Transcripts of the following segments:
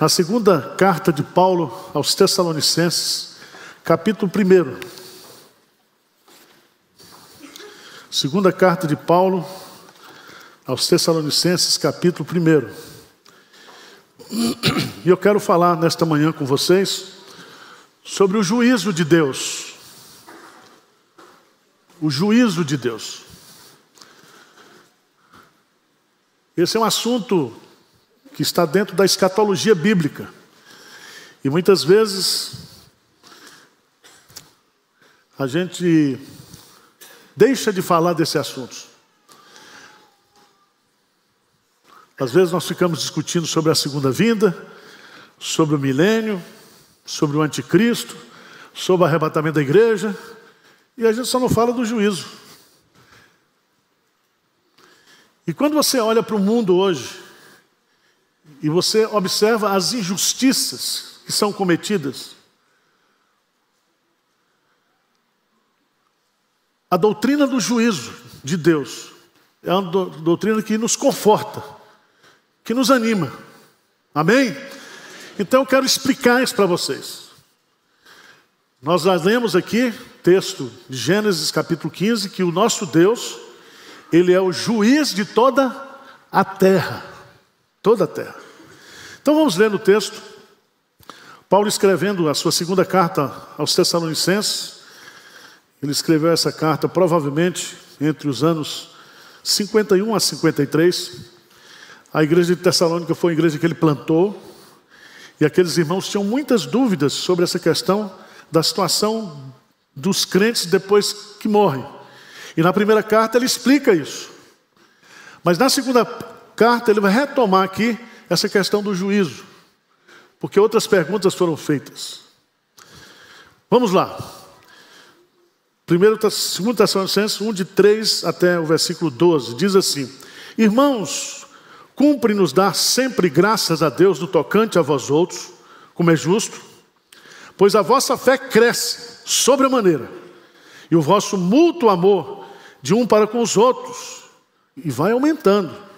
Na segunda carta de Paulo aos Tessalonicenses, capítulo 1. Segunda carta de Paulo aos Tessalonicenses, capítulo 1. E eu quero falar nesta manhã com vocês sobre o juízo de Deus. O juízo de Deus. Esse é um assunto que está dentro da escatologia bíblica. E muitas vezes a gente deixa de falar desse assunto. Às vezes nós ficamos discutindo sobre a segunda vinda, sobre o milênio, sobre o anticristo, sobre o arrebatamento da igreja, e a gente só não fala do juízo. E quando você olha para o mundo hoje, e você observa as injustiças que são cometidas, a doutrina do juízo de Deus é uma doutrina que nos conforta, que nos anima. Amém? Então eu quero explicar isso para vocês. Nós lemos aqui, texto de Gênesis capítulo 15, que o nosso Deus, Ele é o juiz de toda a terra. Toda a terra. Então vamos ler no texto. Paulo escrevendo a sua segunda carta aos Tessalonicenses. Ele escreveu essa carta provavelmente entre os anos 51 a 53. A igreja de Tessalônica foi a igreja que ele plantou. E aqueles irmãos tinham muitas dúvidas sobre essa questão da situação dos crentes depois que morrem. E na primeira carta ele explica isso. Mas na segunda carta ele vai retomar aqui essa questão do juízo, porque outras perguntas foram feitas. Vamos lá. 2 Tessalonicenses 1, de 3 até o versículo 12, diz assim: Irmãos, cumpre-nos dar sempre graças a Deus no tocante a vós outros, como é justo, pois a vossa fé cresce sobremaneira, e o vosso mútuo amor de um para com os outros, e vai aumentando,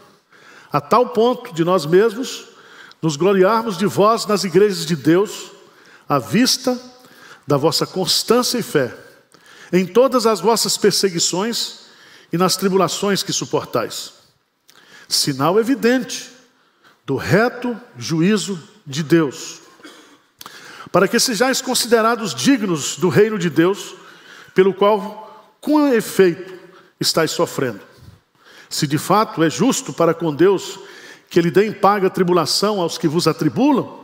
a tal ponto de nós mesmos nos gloriarmos de vós nas igrejas de Deus, à vista da vossa constância e fé, em todas as vossas perseguições e nas tribulações que suportais. Sinal evidente do reto juízo de Deus, para que sejais considerados dignos do reino de Deus, pelo qual, com efeito, estáis sofrendo. Se de fato é justo para com Deus que Ele dê em paga a tribulação aos que vos atribulam,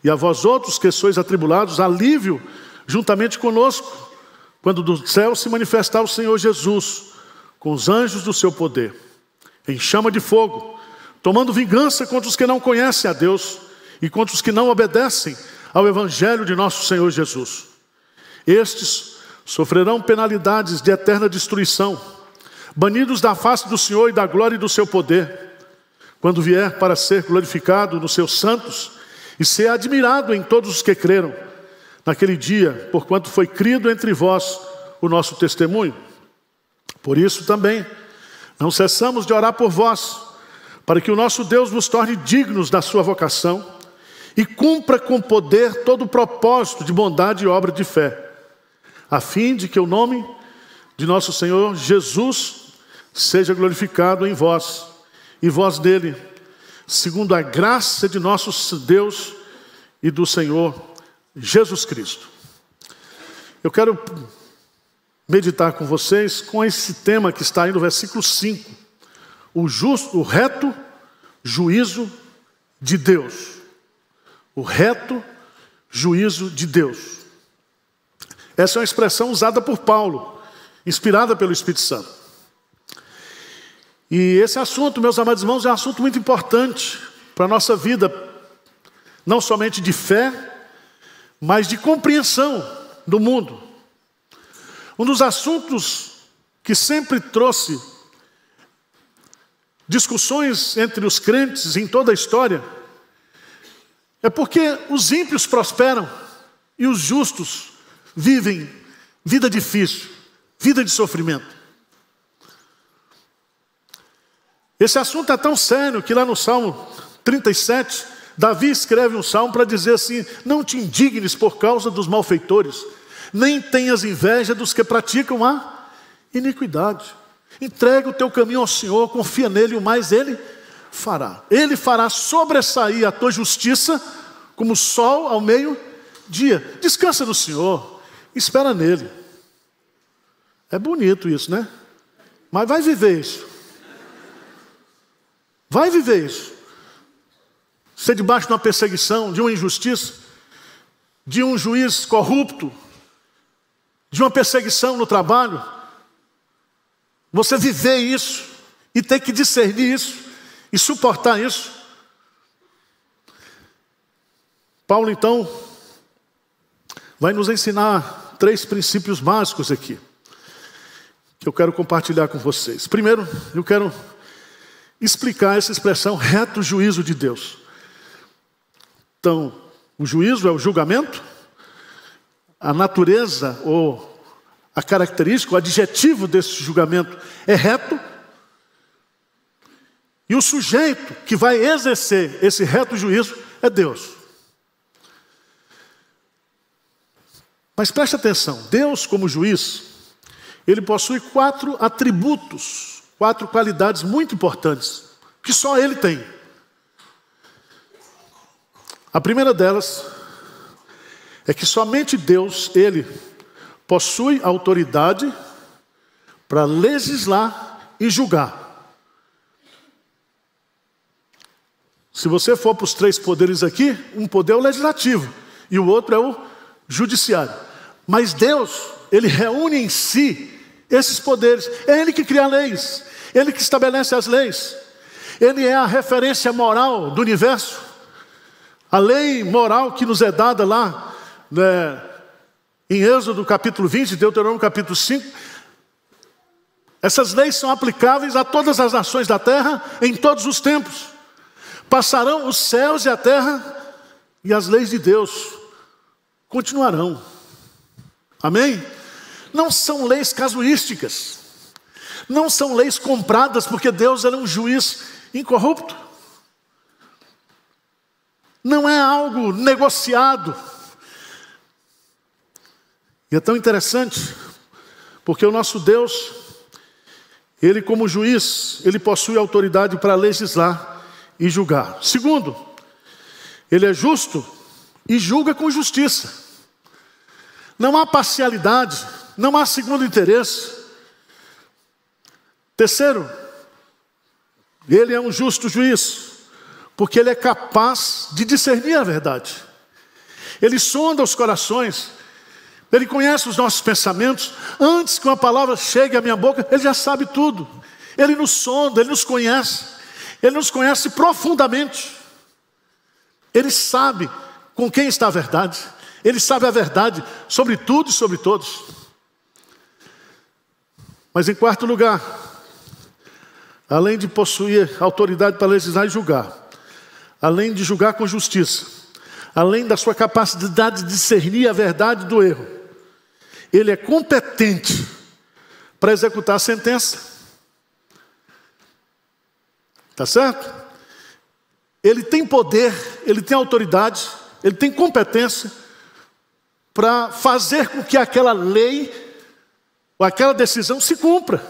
e a vós outros que sois atribulados, alívio juntamente conosco, quando do céu se manifestar o Senhor Jesus, com os anjos do seu poder, em chama de fogo, tomando vingança contra os que não conhecem a Deus, e contra os que não obedecem ao Evangelho de nosso Senhor Jesus. Estes sofrerão penalidades de eterna destruição, banidos da face do Senhor e da glória do seu poder, quando vier para ser glorificado nos seus santos e ser admirado em todos os que creram, naquele dia, porquanto foi crido entre vós o nosso testemunho. Por isso também não cessamos de orar por vós, para que o nosso Deus vos torne dignos da sua vocação e cumpra com poder todo o propósito de bondade e obra de fé, a fim de que o nome de nosso Senhor Jesus seja glorificado em vós, e vós nele, segundo a graça de nosso Deus e do Senhor Jesus Cristo. Eu quero meditar com vocês com esse tema que está aí no versículo 5. O reto juízo de Deus. O reto juízo de Deus. Essa é uma expressão usada por Paulo, inspirada pelo Espírito Santo. E esse assunto, meus amados irmãos, é um assunto muito importante para a nossa vida, não somente de fé, mas de compreensão do mundo. Um dos assuntos que sempre trouxe discussões entre os crentes em toda a história é porque os ímpios prosperam e os justos vivem vida difícil, vida de sofrimento. Esse assunto é tão sério que lá no Salmo 37, Davi escreve um salmo para dizer assim: não te indignes por causa dos malfeitores, nem tenhas inveja dos que praticam a iniquidade. Entrega o teu caminho ao Senhor, confia nele, o mais ele fará. Ele fará sobressair a tua justiça como o sol ao meio-dia. Descansa no Senhor, espera nele. É bonito isso, né? Mas vai viver isso. Vai viver isso. Ser debaixo de uma perseguição, de uma injustiça, de um juiz corrupto, de uma perseguição no trabalho. Você viver isso e ter que discernir isso e suportar isso. Paulo, então, vai nos ensinar 3 princípios básicos aqui, que eu quero compartilhar com vocês. Primeiro, eu quero explicar essa expressão reto juízo de Deus. Então, o juízo é o julgamento, a natureza ou a característica, o adjetivo desse julgamento é reto, e o sujeito que vai exercer esse reto juízo é Deus. Mas preste atenção, Deus como juiz, ele possui 4 atributos, 4 qualidades muito importantes, que só ele tem. A primeira delas é que somente Deus, ele possui autoridade para legislar e julgar. Se você for para os 3 poderes aqui, um poder é o legislativo e o outro é o judiciário. Mas Deus, ele reúne em si esses poderes. É ele que cria leis, ele que estabelece as leis. Ele é a referência moral do universo. A lei moral que nos é dada lá, né, em Êxodo capítulo 20, Deuteronômio capítulo 5, essas leis são aplicáveis a todas as nações da terra, em todos os tempos. Passarão os céus e a terra, e as leis de Deus continuarão. Amém? Não são leis casuísticas, não são leis compradas, porque Deus era um juiz incorrupto. Não é algo negociado. E é tão interessante, porque o nosso Deus, ele como juiz, ele possui autoridade para legislar e julgar. Segundo, ele é justo e julga com justiça. Não há parcialidade, não há segundo interesse. Terceiro, ele é um justo juiz, porque ele é capaz de discernir a verdade. Ele sonda os corações, ele conhece os nossos pensamentos. Antes que uma palavra chegue à minha boca, ele já sabe tudo. Ele nos sonda, ele nos conhece profundamente. Ele sabe com quem está a verdade. Ele sabe a verdade sobre tudo e sobre todos. Mas em quarto lugar, além de possuir autoridade para legislar e julgar, além de julgar com justiça, além da sua capacidade de discernir a verdade do erro, ele é competente para executar a sentença. Está certo? Ele tem poder, ele tem autoridade, ele tem competência para fazer com que aquela lei ou aquela decisão se cumpra.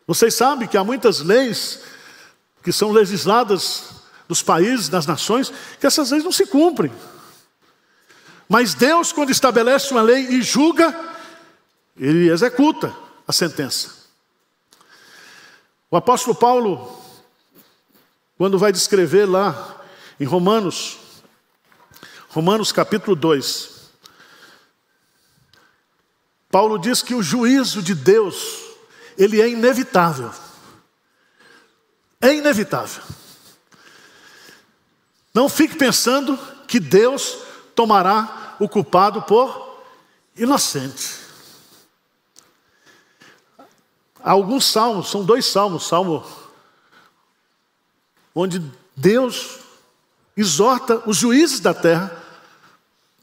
Vocês sabem que há muitas leis que são legisladas nos países, nas nações, que essas leis não se cumprem. Mas Deus, quando estabelece uma lei e julga, ele executa a sentença. O apóstolo Paulo, quando vai descrever lá em Romanos capítulo 2, Paulo diz que o juízo de Deus, ele é inevitável. É inevitável. Não fique pensando que Deus tomará o culpado por inocente. Há alguns salmos, são 2 salmos, salmo onde Deus exorta os juízes da terra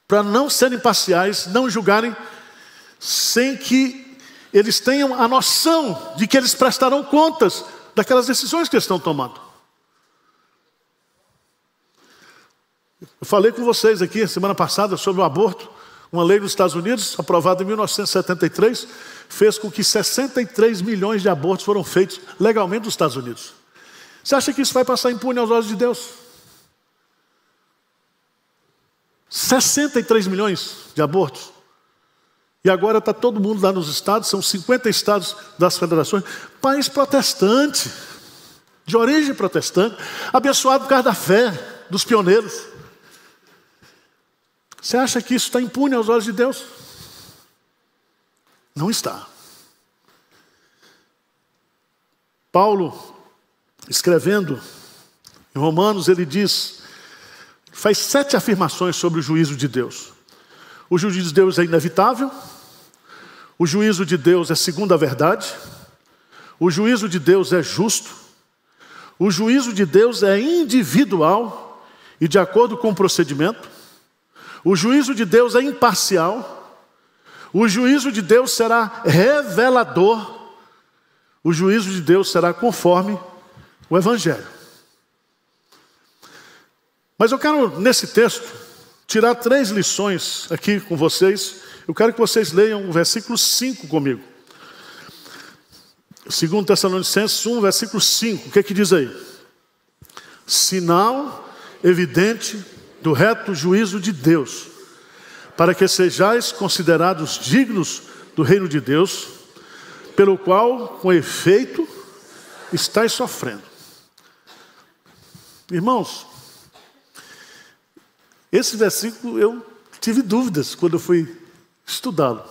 para não serem parciais, não julgarem sem que eles tenham a noção de que eles prestarão contas daquelas decisões que eles estão tomando. Eu falei com vocês aqui semana passada sobre o aborto. Uma lei nos Estados Unidos, aprovada em 1973, fez com que 63 milhões de abortos foram feitos legalmente nos Estados Unidos. Você acha que isso vai passar impune aos olhos de Deus? 63 milhões de abortos. E agora está todo mundo lá nos estados, são 50 estados das federações, país protestante, de origem protestante, abençoado por causa da fé dos pioneiros. Você acha que isso está impune aos olhos de Deus? Não está. Paulo, escrevendo em Romanos, ele diz, faz 7 afirmações sobre o juízo de Deus. O juízo de Deus é inevitável, o juízo de Deus é segundo a verdade, o juízo de Deus é justo, o juízo de Deus é individual e de acordo com o procedimento, o juízo de Deus é imparcial, o juízo de Deus será revelador, o juízo de Deus será conforme o Evangelho. Mas eu quero, nesse texto, tirar 3 lições aqui com vocês. Eu quero que vocês leiam o versículo 5 comigo. 2 Tessalonicenses 1, versículo 5. O que é que diz aí? Sinal evidente do reto juízo de Deus, para que sejais considerados dignos do reino de Deus, pelo qual, com efeito, estáis sofrendo. Irmãos, esse versículo eu tive dúvidas quando eu fui estudá-lo.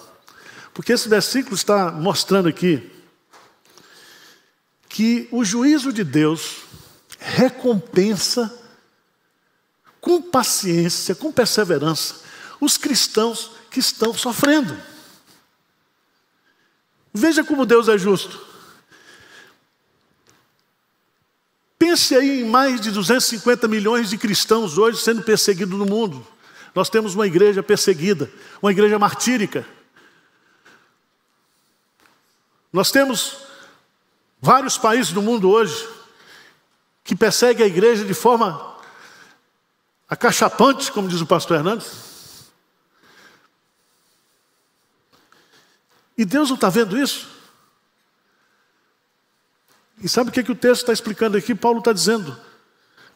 Porque esse versículo está mostrando aqui que o juízo de Deus recompensa com paciência, com perseverança, os cristãos que estão sofrendo. Veja como Deus é justo. Pense aí em mais de 250 milhões de cristãos hoje sendo perseguidos no mundo. Nós temos uma igreja perseguida, uma igreja martírica. Nós temos vários países do mundo hoje que perseguem a igreja de forma acachapante, como diz o pastor Hernandes. E Deus não está vendo isso? E sabe o que o texto está explicando aqui? Paulo está dizendo,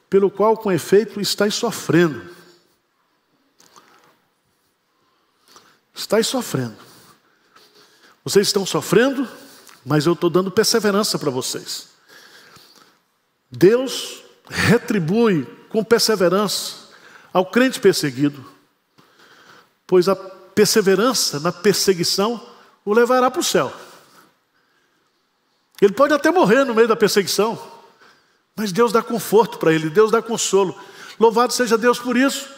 pelo qual com efeito estáis sofrendo. Estáis sofrendo. Vocês estão sofrendo, mas eu estou dando perseverança para vocês. Deus retribui com perseverança ao crente perseguido, pois a perseverança na perseguição o levará para o céu. Ele pode até morrer no meio da perseguição, mas Deus dá conforto para ele, Deus dá consolo. Louvado seja Deus por isso,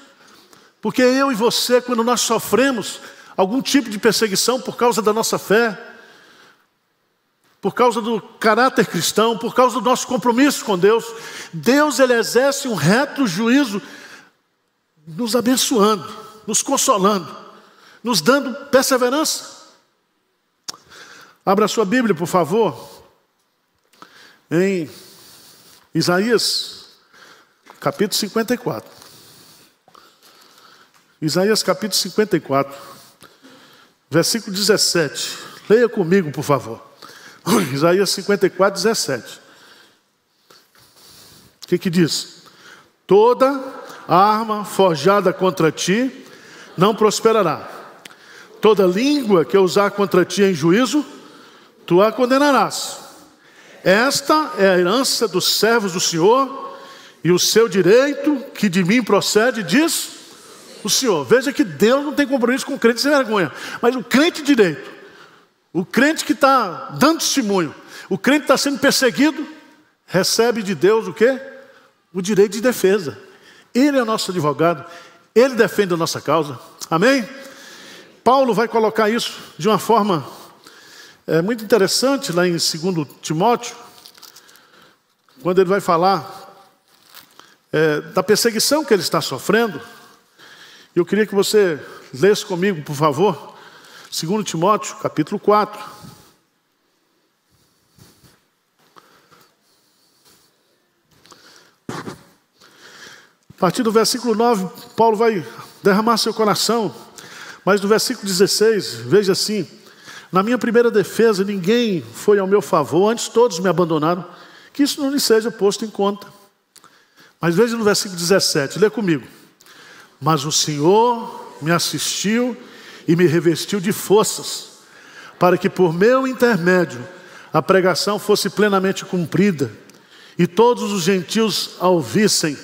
porque eu e você, quando nós sofremos algum tipo de perseguição por causa da nossa fé, por causa do caráter cristão, por causa do nosso compromisso com Deus, Deus ele exerce um reto juízo, nos abençoando, nos consolando, nos dando perseverança. Abra a sua Bíblia, por favor, em Isaías, capítulo 54. Isaías, capítulo 54, versículo 17. Leia comigo, por favor. Isaías 54, 17. O que diz? Toda arma forjada contra ti não prosperará. Toda língua que usar contra ti em juízo, tu a condenarás. Esta é a herança dos servos do Senhor e o seu direito que de mim procede, diz o Senhor. Veja que Deus não tem compromisso com o crente sem vergonha, mas o crente direito, o crente que está dando testemunho, o crente que está sendo perseguido, recebe de Deus o quê? O direito de defesa. Ele é nosso advogado, ele defende a nossa causa. Amém? Paulo vai colocar isso de uma forma muito interessante lá em 2 Timóteo, quando ele vai falar da perseguição que ele está sofrendo. Eu queria que você lesse comigo, por favor, 2 Timóteo, capítulo 4. partir do versículo 9, Paulo vai derramar seu coração. Mas no versículo 16, veja assim: na minha primeira defesa ninguém foi ao meu favor, antes todos me abandonaram, que isso não lhe seja posto em conta. Mas veja no versículo 17, lê comigo. Mas o Senhor me assistiu e me revestiu de forças, para que por meu intermédio a pregação fosse plenamente cumprida, e todos os gentios a ouvissem,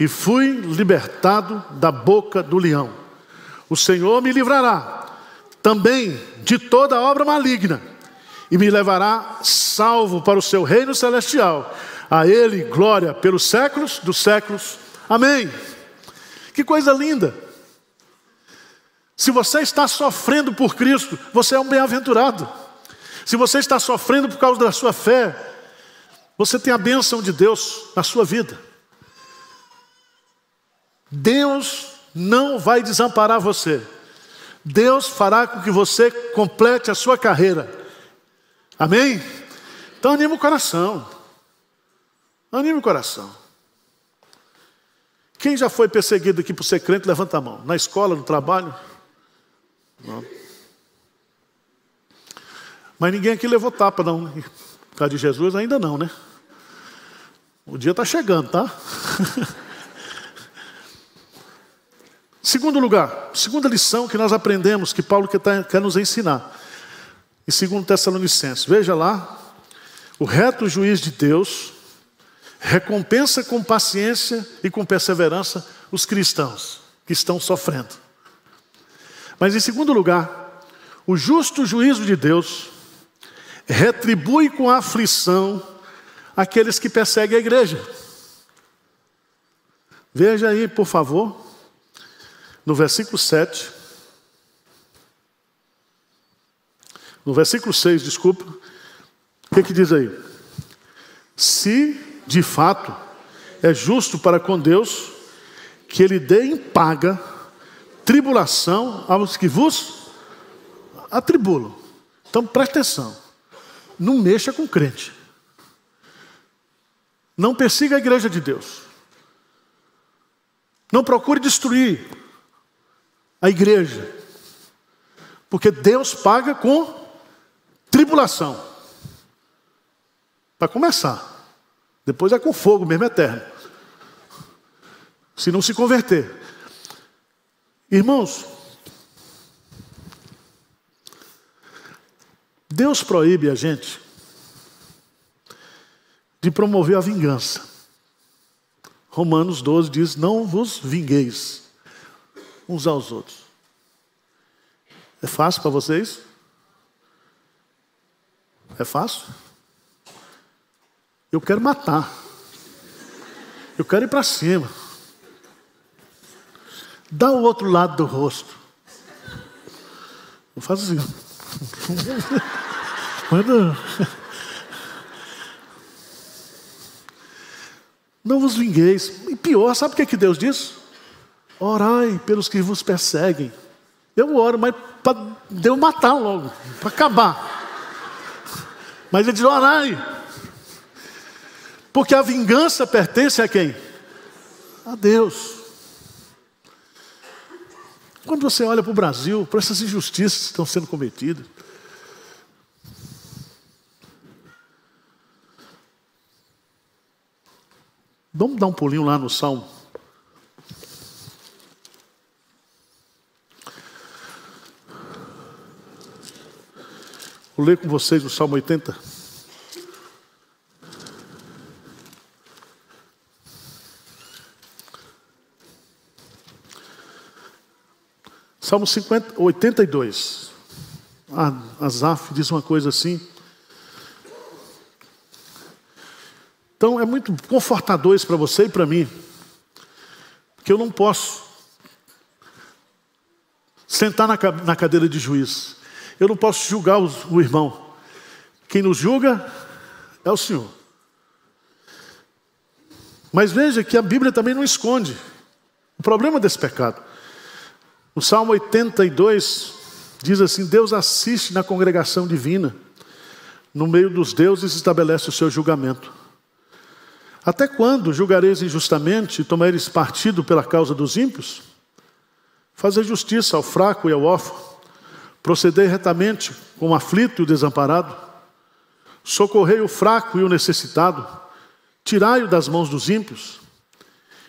e fui libertado da boca do leão. O Senhor me livrará também de toda obra maligna, e me levará salvo para o seu reino celestial. A Ele glória pelos séculos dos séculos. Amém. Que coisa linda. Se você está sofrendo por Cristo, você é um bem-aventurado. Se você está sofrendo por causa da sua fé, você tem a bênção de Deus na sua vida. Deus não vai desamparar você. Deus fará com que você complete a sua carreira. Amém? Então anima o coração. Anime o coração. Quem já foi perseguido aqui por ser crente, levanta a mão. Na escola, no trabalho? Não. Mas ninguém aqui levou tapa, não. Por causa de Jesus, ainda não, né? O dia está chegando, tá? Segundo lugar, segunda lição que nós aprendemos, que Paulo quer nos ensinar. Em 2 Tessalonicenses, veja lá. O reto juiz de Deus recompensa com paciência e com perseverança os cristãos que estão sofrendo. Mas em segundo lugar, o justo juízo de Deus retribui com aflição aqueles que perseguem a igreja. Veja aí, por favor, no versículo 7. No versículo 6, desculpa. O que diz aí? Se de fato é justo para com Deus que Ele dê em paga tribulação aos que vos atribulam. Então preste atenção. Não mexa com crente. Não persiga a igreja de Deus. Não procure destruir a igreja. Porque Deus paga com tribulação. Para começar. Depois é com fogo mesmo, eterno. Se não se converter. Irmãos, Deus proíbe a gente de promover a vingança. Romanos 12 diz: não vos vingueis uns aos outros. É fácil para vocês? É fácil? Eu quero matar. Eu quero ir para cima. Dá o outro lado do rosto. Eu faço assim. Não vos vingueis. E pior, sabe o que Deus diz? Orai pelos que vos perseguem. Eu oro, mas para Deus matar logo, para acabar. Mas ele diz: orai. Porque a vingança pertence a quem? A Deus. Quando você olha para o Brasil, para essas injustiças que estão sendo cometidas, vamos dar um pulinho lá no Salmo. Vou ler com vocês o Salmo 80. Salmo 82. Asaf diz uma coisa assim. Então é muito confortador isso para você e para mim. Porque eu não posso sentar na cadeira de juiz. Eu não posso julgar o irmão. Quem nos julga é o Senhor. Mas veja que a Bíblia também não esconde o problema desse pecado. O Salmo 82 diz assim: Deus assiste na congregação divina, no meio dos deuses estabelece o seu julgamento. Até quando julgareis injustamente e tomareis partido pela causa dos ímpios? Fazei justiça ao fraco e ao órfão, procedei retamente com o aflito e o desamparado, socorrei o fraco e o necessitado, tirai-o das mãos dos ímpios.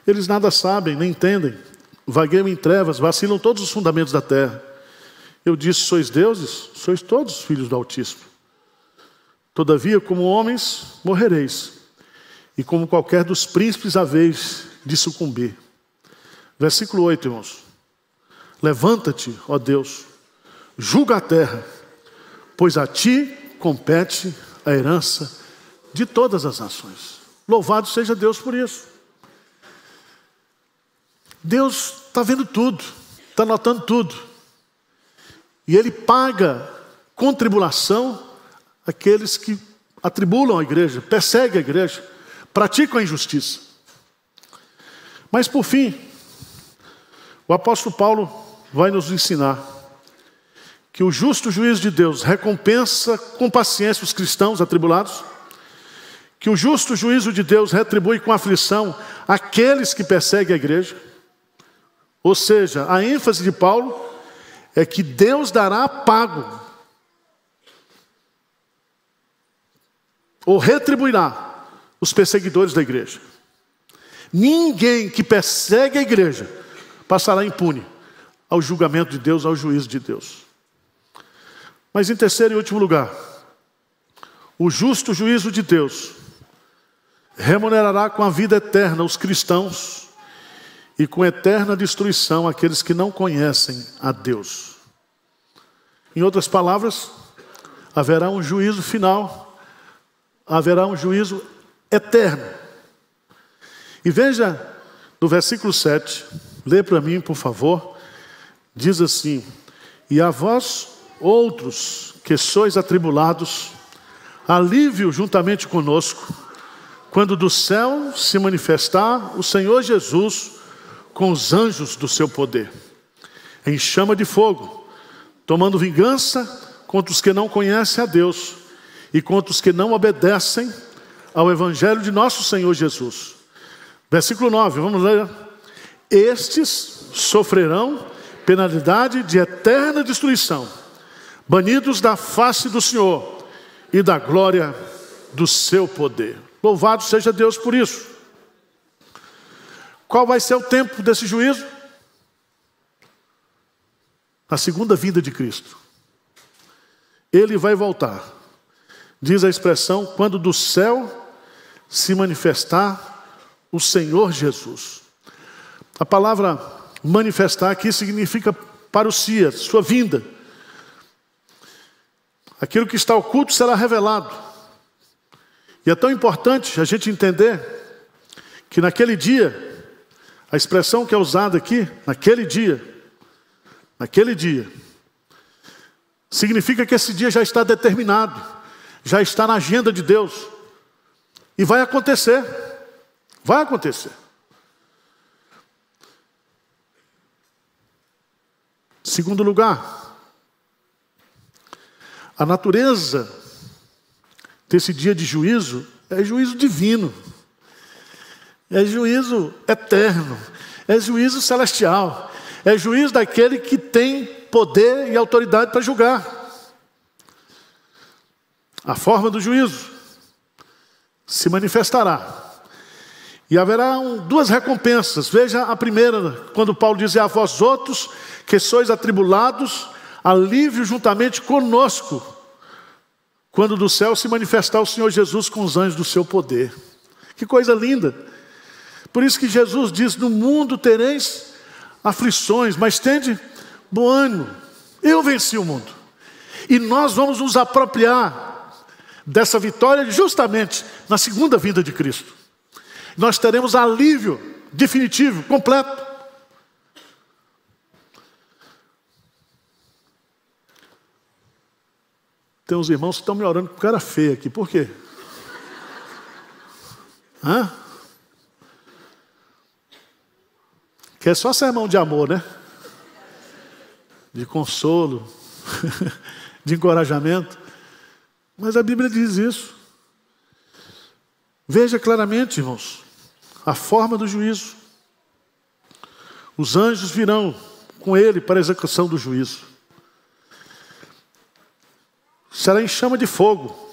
Eles nada sabem, nem entendem, vagueiam em trevas, vacilam todos os fundamentos da terra. Eu disse, sois deuses, sois todos filhos do Altíssimo. Todavia, como homens, morrereis, e como qualquer dos príncipes haveis de sucumbir. Versículo 8, irmãos. Levanta-te, ó Deus, julga a terra, pois a ti compete a herança de todas as nações. Louvado seja Deus por isso. Deus está vendo tudo, está notando tudo. E Ele paga com tribulação aqueles que atribulam a igreja, perseguem a igreja, praticam a injustiça. Mas por fim, o apóstolo Paulo vai nos ensinar que o justo juízo de Deus recompensa com paciência os cristãos atribulados, que o justo juízo de Deus retribui com aflição aqueles que perseguem a igreja. Ou seja, a ênfase de Paulo é que Deus dará pago, ou retribuirá os perseguidores da igreja. Ninguém que persegue a igreja passará impune ao julgamento de Deus, ao juízo de Deus. Mas em terceiro e último lugar, o justo juízo de Deus remunerará com a vida eterna os cristãos e com eterna destruição aqueles que não conhecem a Deus. Em outras palavras, haverá um juízo final, haverá um juízo eterno. E veja no versículo 7, lê para mim, por favor, diz assim: e a vós outros que sois atribulados, alívio juntamente conosco, quando do céu se manifestar o Senhor Jesus com os anjos do seu poder, em chama de fogo, tomando vingança contra os que não conhecem a Deus e contra os que não obedecem ao evangelho de nosso Senhor Jesus. Versículo 9, vamos ler. Estes sofrerão penalidade de eterna destruição, banidos da face do Senhor e da glória do seu poder. Louvado seja Deus por isso. Qual vai ser o tempo desse juízo? A segunda vinda de Cristo. Ele vai voltar. Diz a expressão, quando do céu se manifestar o Senhor Jesus. A palavra manifestar aqui significa parousia, sua vinda. Aquilo que está oculto será revelado. E é tão importante a gente entender que naquele dia, a expressão que é usada aqui, naquele dia, significa que esse dia já está determinado, já está na agenda de Deus. E vai acontecer. Vai acontecer. Segundo lugar, a natureza desse dia de juízo é juízo divino, é juízo eterno, é juízo celestial, é juízo daquele que tem poder e autoridade para julgar. A forma do juízo se manifestará. E haverá duas recompensas. Veja a primeira, quando Paulo diz: a vós outros que sois atribulados, alívio juntamente conosco, quando do céu se manifestar o Senhor Jesus com os anjos do seu poder. Que coisa linda! Por isso que Jesus diz: no mundo tereis aflições, mas tende bom ânimo. Eu venci o mundo. E nós vamos nos apropriar dessa vitória justamente na segunda vinda de Cristo. Nós teremos alívio definitivo, completo. Tem uns irmãos que estão me orando com cara feia aqui. Por quê? Hã? Que é só sermão de amor, né? De consolo, de encorajamento. Mas a Bíblia diz isso. Veja claramente, irmãos, a forma do juízo. Os anjos virão com ele para a execução do juízo. Será em chama de fogo.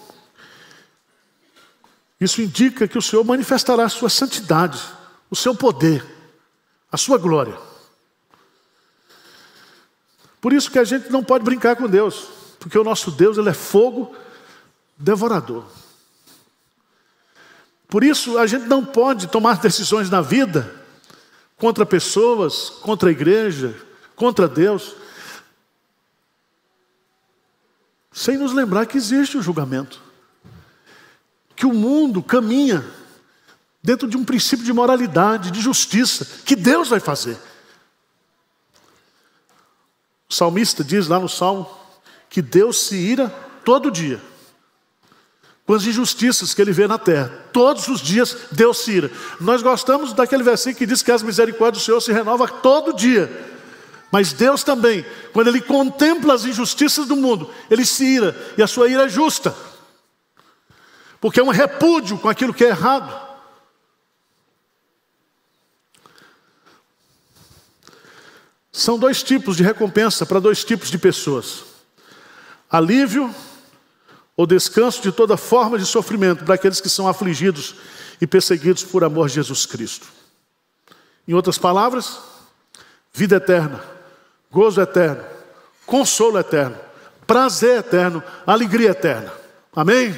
Isso indica que o Senhor manifestará a sua santidade, o seu poder, a sua glória. Por isso que a gente não pode brincar com Deus, porque o nosso Deus, ele é fogo devorador. Por isso a gente não pode tomar decisões na vida contra pessoas, contra a igreja, contra Deus, sem nos lembrar que existe o julgamento. Que o mundo caminha dentro de um princípio de moralidade, de justiça, que Deus vai fazer. O salmista diz lá no Salmo que Deus se ira todo dia com as injustiças que ele vê na terra. Todos os dias Deus se ira. Nós gostamos daquele versículo que diz que as misericórdias do Senhor se renovam todo dia. Mas Deus também, quando ele contempla as injustiças do mundo, ele se ira, e a sua ira é justa. Porque é um repúdio com aquilo que é errado. São dois tipos de recompensa para dois tipos de pessoas: alívio ou descanso de toda forma de sofrimento para aqueles que são afligidos e perseguidos por amor de Jesus Cristo. Em outras palavras, vida eterna, gozo eterno, consolo eterno, prazer eterno, alegria eterna. Amém?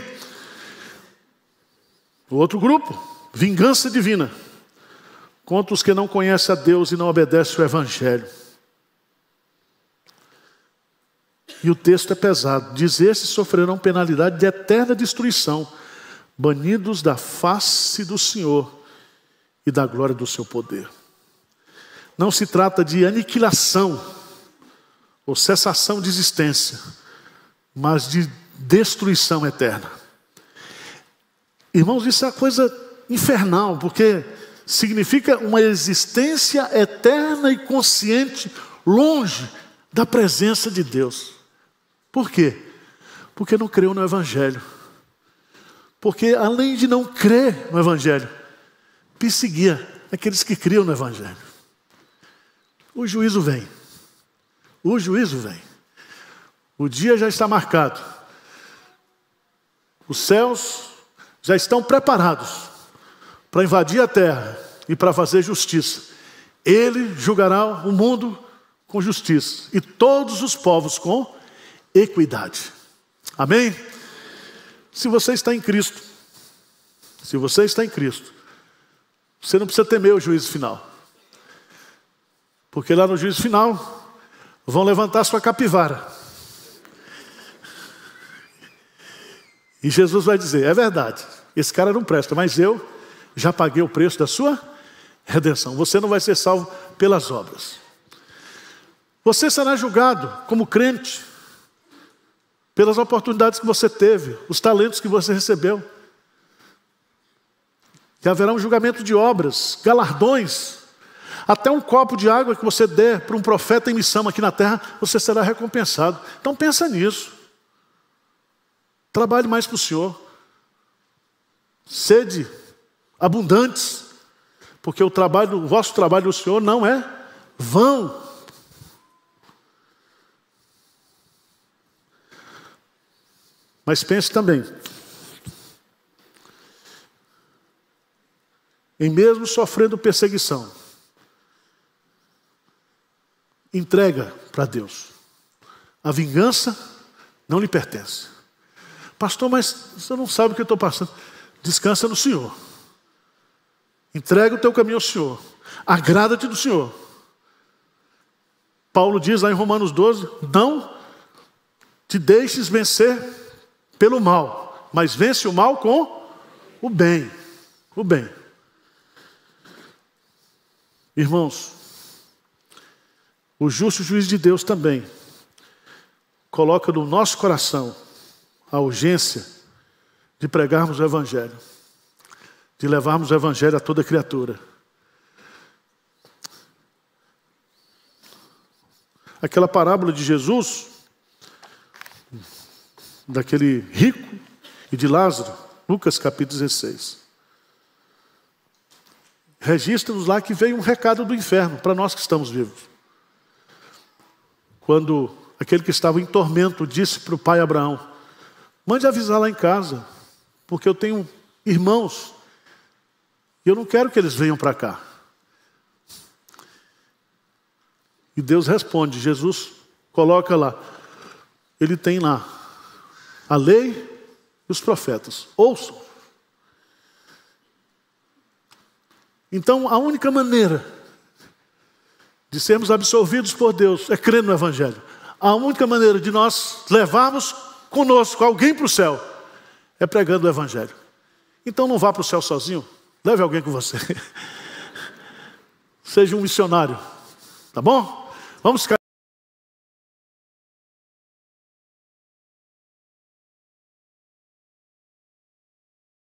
O outro grupo, vingança divina contra os que não conhecem a Deus e não obedecem o Evangelho. E o texto é pesado. Diz: esses sofrerão penalidade de eterna destruição, banidos da face do Senhor e da glória do seu poder. Não se trata de aniquilação ou cessação de existência, mas de destruição eterna. Irmãos, isso é uma coisa infernal, porque significa uma existência eterna e consciente, longe da presença de Deus. Por quê? Porque não creu no Evangelho. Porque além de não crer no Evangelho, perseguia aqueles que criam no Evangelho. O juízo vem. O juízo vem. O dia já está marcado. Os céus já estão preparados para invadir a terra e para fazer justiça. Ele julgará o mundo com justiça e todos os povos com equidade. Amém? Se você está em Cristo, você não precisa temer o juízo final. Porque lá no juízo final vão levantar sua capivara. E Jesus vai dizer: é verdade, esse cara não presta, mas eu já paguei o preço da sua redenção. Você não vai ser salvo pelas obras. Você será julgado como crente pelas oportunidades que você teve, os talentos que você recebeu. E haverá um julgamento de obras, galardões. Até um copo de água que você der para um profeta em missão aqui na terra, você será recompensado. Então pensa nisso. Trabalhe mais para o Senhor. Sede abundantes, porque o vosso trabalho do Senhor não é vão. Mas pense também, em mesmo sofrendo perseguição, entrega para Deus. A vingança não lhe pertence. Pastor, mas você não sabe o que eu estou passando. Descansa no Senhor. Entrega o teu caminho ao Senhor. Agrada-te do Senhor. Paulo diz lá em Romanos 12, não te deixes vencer pelo mal, mas vence o mal com o bem. O bem. Irmãos, o justo juiz de Deus também coloca no nosso coração a urgência de pregarmos o Evangelho, de levarmos o Evangelho a toda criatura. Aquela parábola de Jesus, daquele rico e de Lázaro, Lucas capítulo 16. registra-nos lá que veio um recado do inferno para nós que estamos vivos. Quando aquele que estava em tormento disse para o pai Abraão: mande avisar lá em casa, porque eu tenho irmãos e eu não quero que eles venham para cá. E Deus responde, Jesus coloca lá, ele tem lá a lei e os profetas. Ouçam. Então, a única maneira de sermos absolvidos por Deus é crer no Evangelho. A única maneira de nós levarmos conosco alguém para o céu é pregando o Evangelho. Então, não vá para o céu sozinho, leve alguém com você. Seja um missionário, tá bom? Vamos ficar